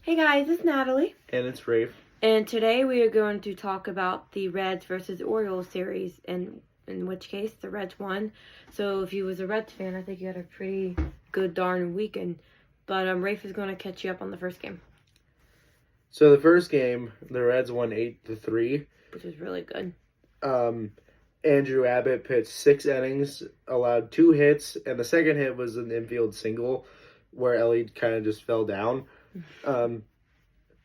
Hey guys, it's Natalie. And it's Rafe. And today we are going to talk about the Reds versus Orioles series, and in which case the Reds won. So if you was a Reds fan, I think you had a pretty good darn weekend. But Rafe is going to catch you up on the first game. So the first game, the Reds won 8-3. Which was really good. Andrew Abbott pitched 6 innings, allowed 2 hits, and the second hit was an infield single where Ellie kind of just fell down.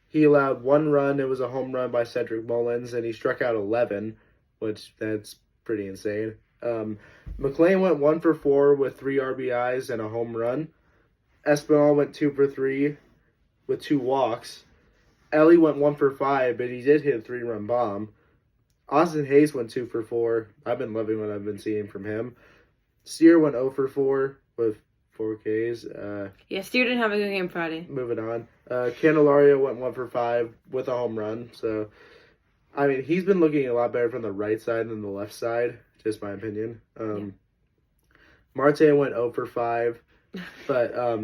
He allowed 1 run. It was a home run by Cedric Mullins, and he struck out 11, which that's pretty insane. McLean went 1 for 4 with 3 RBIs and a home run. Espinal went 2 for 3 with 2 walks. Ellie went 1 for 5, but he did hit a 3-run bomb. Austin Hayes went 2 for 4. I've been loving what I've been seeing from him. Steer went 0 for 4 with 4 Ks. Steer didn't have a good game Friday. Moving on. Candelario went 1 for 5 with a home run. So, I mean, he's been looking a lot better from the right side than the left side, just my opinion. Marte went 0 for 5, but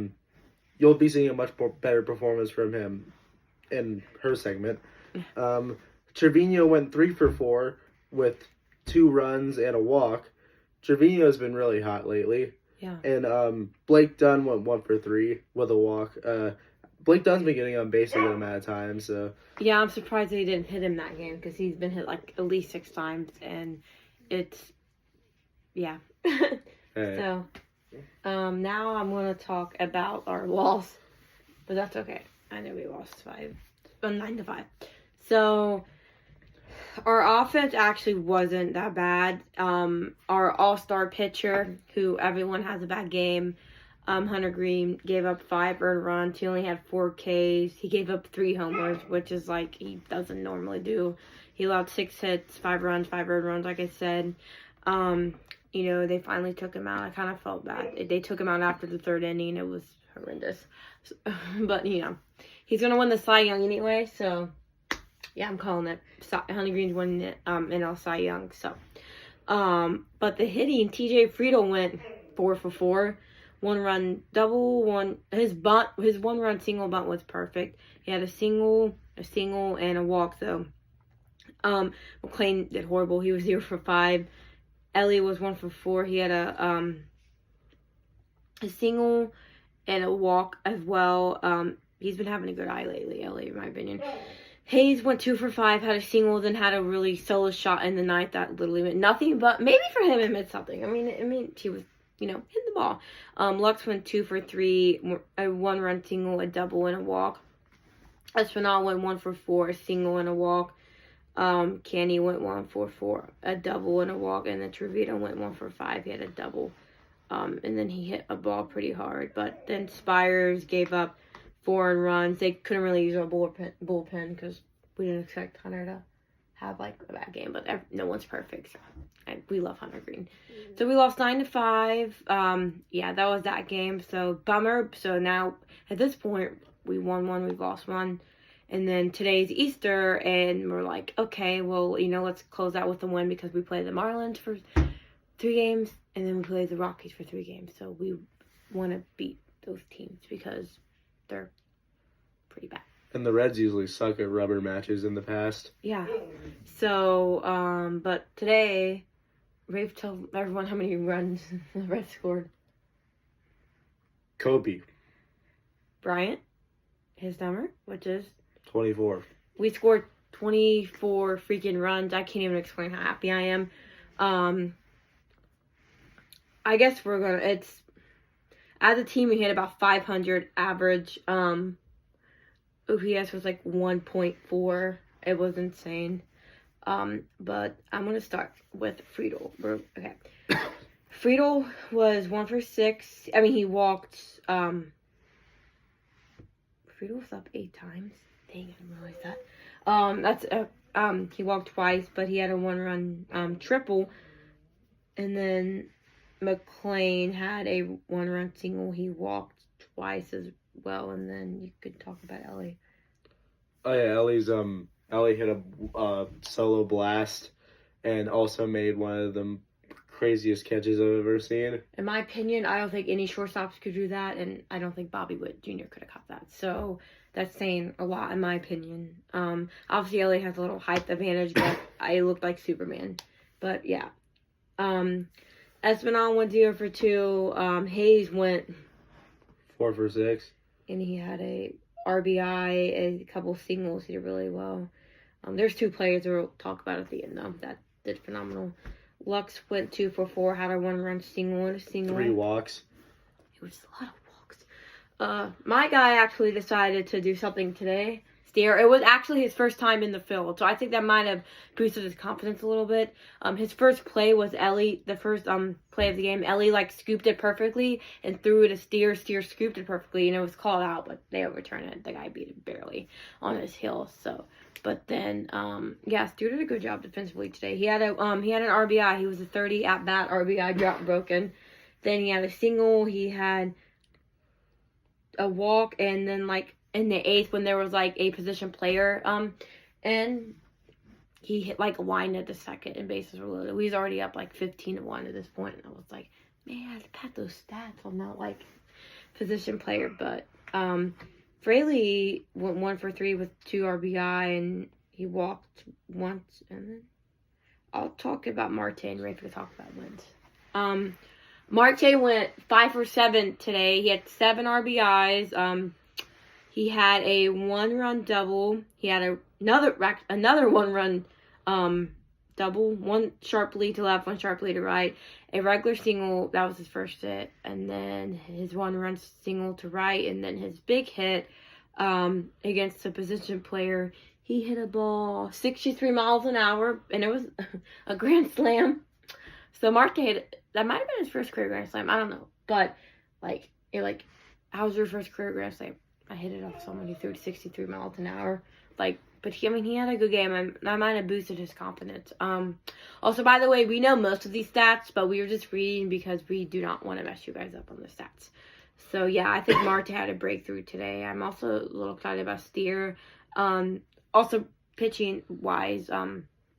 you'll be seeing a much better performance from him in her segment. Trevino went 3 for 4 with 2 runs and a walk. Trevino's been really hot lately. Yeah. And Blake Dunn went 1 for 3 with a walk. Blake Dunn's been getting on base a good amount of time, so. Yeah, I'm surprised that he didn't hit him that game because he's been hit like at least 6 times, and it's, yeah. Right. So, now I'm going to talk about our loss, but that's okay. I know we lost 9-5. So, our offense actually wasn't that bad. Our all-star pitcher, who everyone has a bad game, Hunter Green, gave up 5 earned runs. He only had 4 Ks. He gave up 3 homers, which is like he doesn't normally do. He allowed 6 hits, 5 runs, 5 earned runs, like I said. They finally took him out. I kind of felt bad. They took him out after the 3rd inning. It was horrendous. But, he's going to win the Cy Young anyway, so, yeah, I'm calling it. Hunter Green's winning it, and Cy Young, so. But the hitting, TJ Friedel went 4 for 4. 1-run double, his 1-run single bunt was perfect. He had a single, and a walk, though. McLean did horrible. He was 0 for 5. Ellie was 1 for 4. He had a single and a walk as well. He's been having a good eye lately, Ellie, in my opinion. Hayes went 2 for 5, had a single, then had a really solo shot in the ninth that literally meant nothing, but maybe for him it meant something. I mean, he was, hitting the ball. Lux went 2 for 3, a 1-run single, a double, and a walk. Espinal went 1 for 4, a single and a walk. Canny went 1 for 4, a double and a walk, and then Trevino went 1 for 5. He had a double, and then he hit a ball pretty hard. But then Spires gave up 4 runs. They couldn't really use our bullpen because we didn't expect Hunter to have like a bad game. But no one's perfect. So we love Hunter Green. So we lost 9-5. That was that game. So bummer. So now at this point we won 1, we've lost 1. And then today's Easter, and we're like, okay, well, let's close out with a win because we played the Marlins for 3 games, and then we played the Rockies for 3 games. So we want to beat those teams because they're pretty bad. And the Reds usually suck at rubber matches in the past. Yeah. So, but today, Rafe, tell everyone how many runs the Reds scored. Kobe. Bryant, his number, which is 24. We scored 24 freaking runs. I can't even explain how happy I am. I guess it's, as a team, we hit about 500 average. OPS was like 1.4. It was insane. But I'm going to start with Friedel. Okay. Friedel was 1 for 6. I mean, he walked. Friedel was up 8 times. Dang, I didn't realize that. He walked twice, but he had a 1-run triple. And then McLean had a 1-run single. He walked twice as well. And then you could talk about Ellie. Oh yeah, Ellie hit a solo blast, and also made one of them craziest catches I've ever seen. In my opinion, I don't think any shortstops could do that, and I don't think Bobby Witt Jr. could have caught that. So that's saying a lot, in my opinion. Obviously, LA has a little height advantage, but I looked like Superman. But yeah. Espinal went 0 for 2. Hayes went 4 for 6. And he had a RBI, a couple singles. He did really well. There's 2 players we'll talk about at the end, though, that did phenomenal. Lux went 2 for 4, had a 1-run single and a single. 3 walks. It was a lot of walks. My guy actually decided to do something today. Steer. It was actually his first time in the field, so I think that might have boosted his confidence a little bit. His first play was Ellie. The first play of the game, Ellie scooped it perfectly and threw it to Steer. Steer scooped it perfectly, and it was called out, but they overturned it. The guy beat it barely on his heel. So, but then Steer did a good job defensively today. He had an RBI. He was a 30 at bat RBI drop broken. Then he had a single. He had a walk, and then in the 8th when there was a position player, and he hit a line at the second and bases were loaded. We was already up 15-1 at this point, and I was like, man, I had those stats on that position player. But Fraley went 1 for 3 with 2 RBI, and he walked once. And then I'll talk about Marte and Rafe to talk about wins. Marte went 5 for 7 today. He had 7 RBIs. He had a 1-run double. He had another 1-run double. 1 sharp lead to left, 1 sharp lead to right. A regular single, that was his first hit. And then his 1-run single to right. And then his big hit against the position player. He hit a ball 63 miles an hour, and it was a grand slam. So Marte hit, that might have been his first career grand slam. I don't know. But, how was your first career grand slam? I hit it off someone who threw 63 miles an hour. But he had a good game, and that might have boosted his confidence. Also, by the way, we know most of these stats, but we were just reading because we do not want to mess you guys up on the stats. So, yeah, I think Marte had a breakthrough today. I'm also a little excited about Steer. Also, pitching-wise,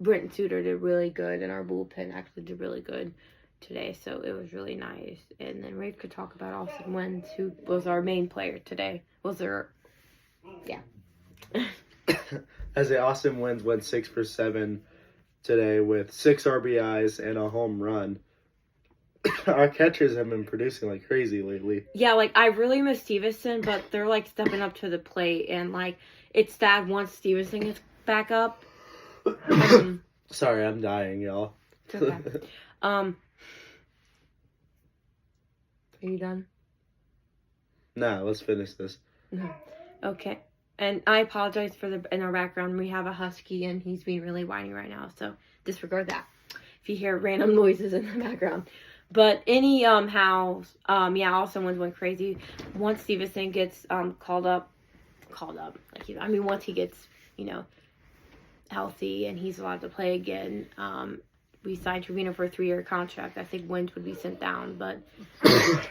Brenton Suter did really good, and our bullpen actually did really good today, so it was really nice. And then Rafe could talk about Austin Wentz, who was our main player today. As Austin Wentz went 6 for 7 today with 6 RBIs and a home run. Our catchers have been producing like crazy lately. Yeah, I really miss Stevenson, but they're stepping up to the plate, and it's sad once Stevenson gets back up. Sorry, I'm dying, y'all. It's okay. Are you done? Nah, let's finish this. Okay. And I apologize for in our background. We have a husky, and he's being really whiny right now, so disregard that if you hear random noises in the background. But Austin went crazy. Once Stevenson gets called up, once he gets, healthy and he's allowed to play again, we signed Trevino for a 3-year contract. I think Wentz would be sent down, but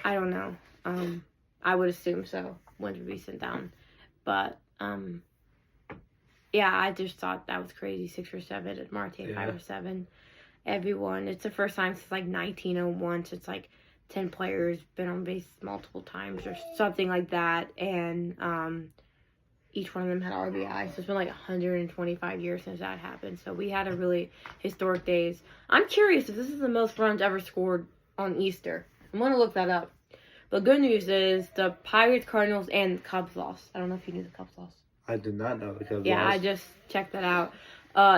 I don't know. I would assume so. Wentz would be sent down. But, I just thought that was crazy. 6 for 7 at Marte, 5 for 7. Everyone. It's the first time since 1901 since 10 players been on base multiple times or something like that. And each one of them had RBI. So it's been 125 years since that happened. So we had a really historic days. I'm curious if this is the most runs ever scored on Easter. I'm going to look that up. But good news is the Pirates, Cardinals, and Cubs lost. I don't know if you knew the Cubs lost. I did not know the Cubs lost. Yeah, I just checked that out.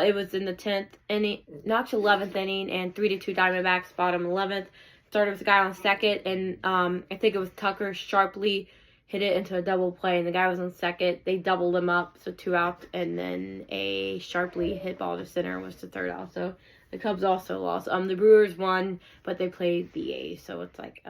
It was in the 10th inning, not 11th inning, and 3-2 Diamondbacks, bottom 11th. Started with a guy on second, and I think it was Tucker sharply hit it into a double play, and the guy was on second. They doubled him up, so 2 outs, and then a sharply hit ball to center was the 3rd out. So the Cubs also lost. The Brewers won, but they played the A's, so it's okay.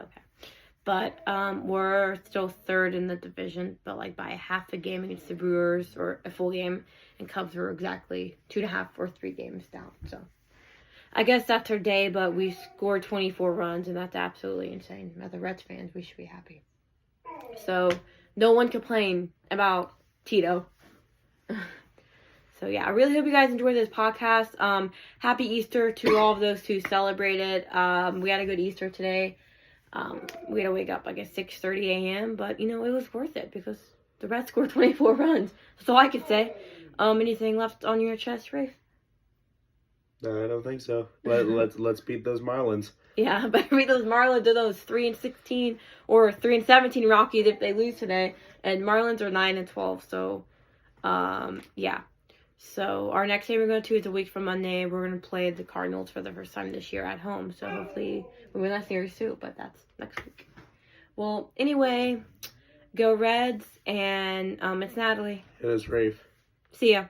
But we're still 3rd in the division, but by a half a game against the Brewers, or a full game, and Cubs were exactly 2.5 or 3 games down. So I guess that's our day, but we scored 24 runs, and that's absolutely insane. As the Reds fans, we should be happy. So no one complained about Tito. So yeah, I really hope you guys enjoyed this podcast. Happy Easter to all of those who celebrated. We had a good Easter today. We had to wake up like at 6:30 a.m. But it was worth it because the Reds scored 24 runs. That's all I could say. Anything left on your chest, Rafe? No, I don't think so. Let's beat those Marlins. Yeah, but beat those Marlins to those 3-16 or 3-17 Rockies if they lose today, and Marlins are 9-12. So, yeah. So our next game we're going to is a week from Monday. We're going to play the Cardinals for the first time this year at home. So hopefully we win that series too. But that's next week. Well, anyway, go Reds, and it's Natalie. It is Rafe. See ya.